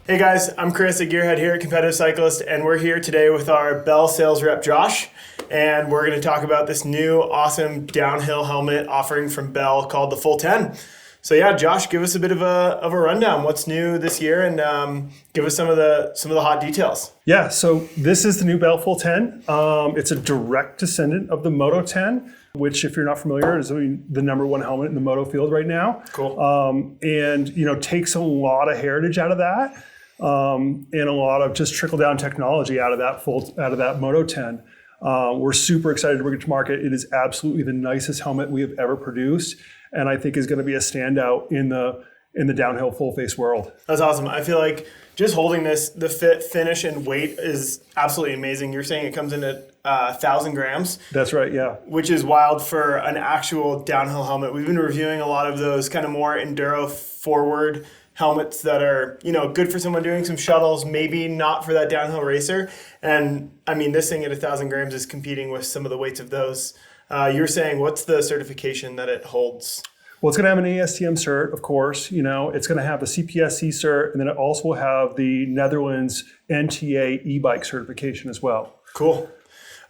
Hey guys, I'm Chris at Gearhead here at Competitive Cyclist, and we're here today with our Bell sales rep Josh, and we're going to talk about this new awesome downhill helmet offering from Bell called the Full-10. So yeah, Josh, give us a bit of a rundown. What's new this year, and give us some of the hot details. Yeah, so this is the new Bell Full-10. It's a direct descendant of the Moto 10, which, if you're not familiar, is the #1 helmet in the moto field right now. Cool. And takes a lot of heritage out of that, and a lot of just trickle down technology out of that Moto 10. We're super excited to bring it to market. It is absolutely the nicest helmet we have ever produced, and I think is going to be a standout in the downhill full face world. That's awesome. I feel like just holding this, the fit, finish, and weight is absolutely amazing. You're saying it comes in at 1,000 grams. That's right, yeah. Which is wild for an actual downhill helmet. We've been reviewing a lot of those kind of more enduro forward helmets that are, good for someone doing some shuttles, maybe not for that downhill racer. And I mean, this thing at 1,000 grams is competing with some of the weights of those. You're saying, what's the certification that it holds? Well, it's going to have an ASTM cert, of course. It's going to have the CPSC cert, and then it also will have the Netherlands NTA e-bike certification as well. Cool.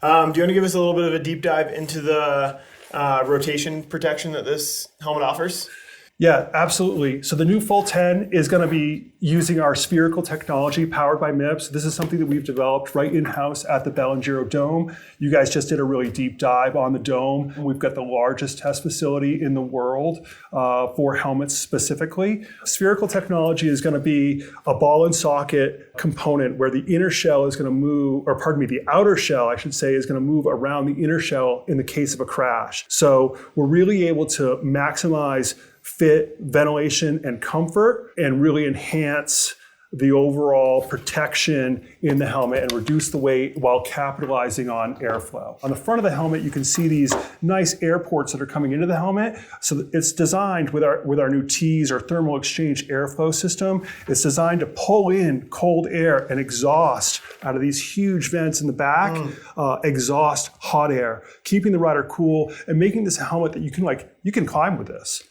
Do you want to give us a little bit of a deep dive into the rotation protection that this helmet offers? Yeah, absolutely. So the new Full-10 is going to be using our Spherical Technology powered by MIPS. This is something that we've developed right in-house at the Bell & Giro Dome. You guys just did a really deep dive on the dome. We've got the largest test facility in the world for helmets specifically. Spherical Technology is going to be a ball and socket component where the inner shell is going to move, the outer shell, I should say, is going to move around the inner shell in the case of a crash. So we're really able to maximize fit, ventilation, and comfort, and really enhance the overall protection in the helmet and reduce the weight while capitalizing on airflow. On the front of the helmet, you can see these nice air ports that are coming into the helmet. So it's designed with our new T.E.A.S or thermal exchange airflow system. It's designed to pull in cold air and exhaust out of these huge vents in the back, exhaust hot air, keeping the rider cool and making this a helmet that you can climb with this.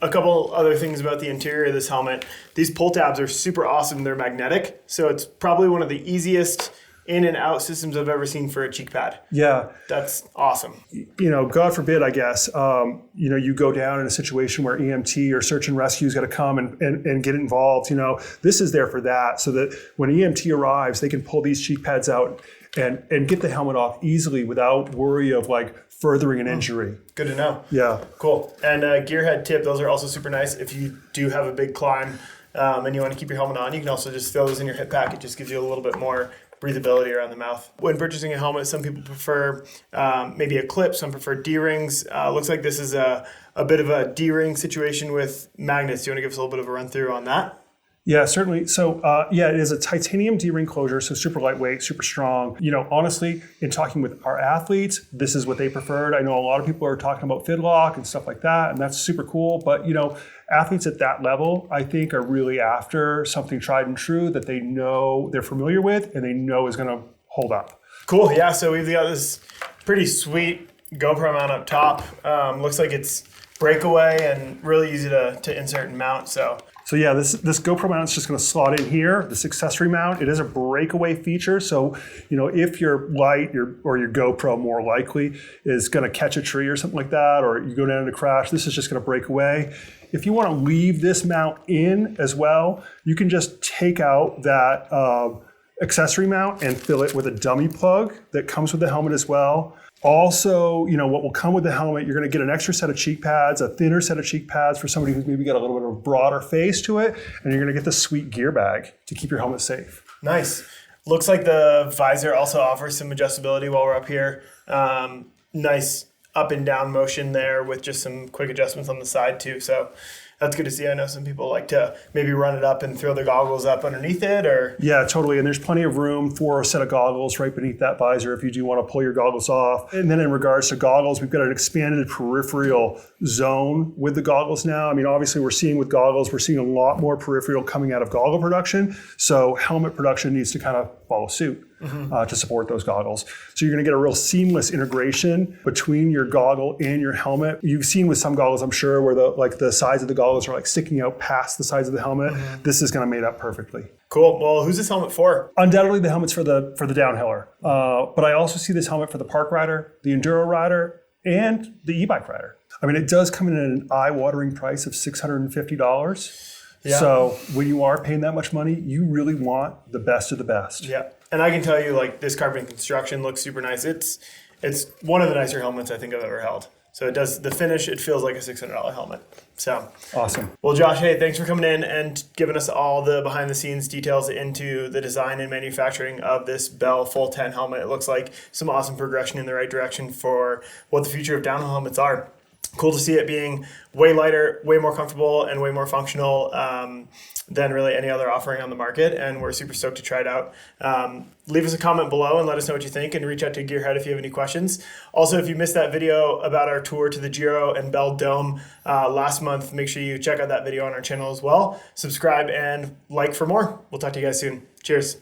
A couple other things about the interior of this helmet. These pull tabs are super awesome. They're magnetic, so it's probably one of the easiest in and out systems I've ever seen for a cheek pad. Yeah. That's awesome. God forbid, I guess, you go down in a situation where EMT or search and rescue is going to come and get involved. This is there for that, so that when EMT arrives, they can pull these cheek pads out and get the helmet off easily without worry of furthering an injury. Good to know. Yeah. Cool. And Gearhead tip, those are also super nice. If you do have a big climb and you want to keep your helmet on, you can also just throw those in your hip pack. It just gives you a little bit more breathability around the mouth. When purchasing a helmet, some people prefer maybe a clip, some prefer D-rings. Looks like this is a bit of a D-ring situation with magnets. Do you want to give us a little bit of a run through on that? Yeah, certainly. So, it is a titanium D-ring closure, so super lightweight, super strong. Honestly, in talking with our athletes, this is what they preferred. I know a lot of people are talking about Fidlock and stuff like that, and that's super cool. But, athletes at that level, I think, are really after something tried and true that they know they're familiar with and they know is going to hold up. Cool. Yeah, so we've got this pretty sweet GoPro mount up top. Looks like it's breakaway and really easy to insert and mount. So yeah, this GoPro mount is just going to slot in here. This accessory mount, it is a breakaway feature. So, if your light or your GoPro more likely is going to catch a tree or something like that, or you go down to crash, this is just going to break away. If you want to leave this mount in as well, you can just take out that accessory mount and fill it with a dummy plug that comes with the helmet as well. Also, what will come with the helmet, you're going to get an extra set of cheek pads, a thinner set of cheek pads for somebody who's maybe got a little bit of a broader face to it, and you're going to get the sweet gear bag to keep your helmet safe. Nice. Looks like the visor also offers some adjustability while we're up here. Nice up and down motion there with just some quick adjustments on the side too. So that's good to see. I know some people like to maybe run it up and throw their goggles up underneath it, or... Yeah, totally. And there's plenty of room for a set of goggles right beneath that visor if you do want to pull your goggles off. And then in regards to goggles, we've got an expanded peripheral zone with the goggles now. I mean, obviously we're seeing with goggles, we're seeing a lot more peripheral coming out of goggle production. So helmet production needs to kind of follow suit. to support those goggles. So you're going to get a real seamless integration between your goggle and your helmet. You've seen with some goggles, I'm sure, where the sides of the goggles are like sticking out past the sides of the helmet. This is going to mate up perfectly. Cool. Well, who's this helmet for? Undoubtedly, the helmet's for the downhiller. But I also see this helmet for the park rider, the enduro rider, and the e-bike rider. I mean, it does come in at an eye-watering price of $650. Yeah. So when you are paying that much money, you really want the best of the best. Yeah. And I can tell you, like, this carbon construction looks super nice. It's one of the nicer helmets I think I've ever held. So it does the finish. It feels like a $600 helmet. So awesome. Well, Josh, hey, thanks for coming in and giving us all the behind the scenes details into the design and manufacturing of this Bell Full-10 helmet. It looks like some awesome progression in the right direction for what the future of downhill helmets are. Cool to see it being way lighter, way more comfortable, and way more functional than really any other offering on the market. And we're super stoked to try it out. Leave us a comment below and let us know what you think, and reach out to Gearhead if you have any questions. Also, if you missed that video about our tour to the Giro and Bell Dome last month, make sure you check out that video on our channel as well. Subscribe and like for more. We'll talk to you guys soon. Cheers.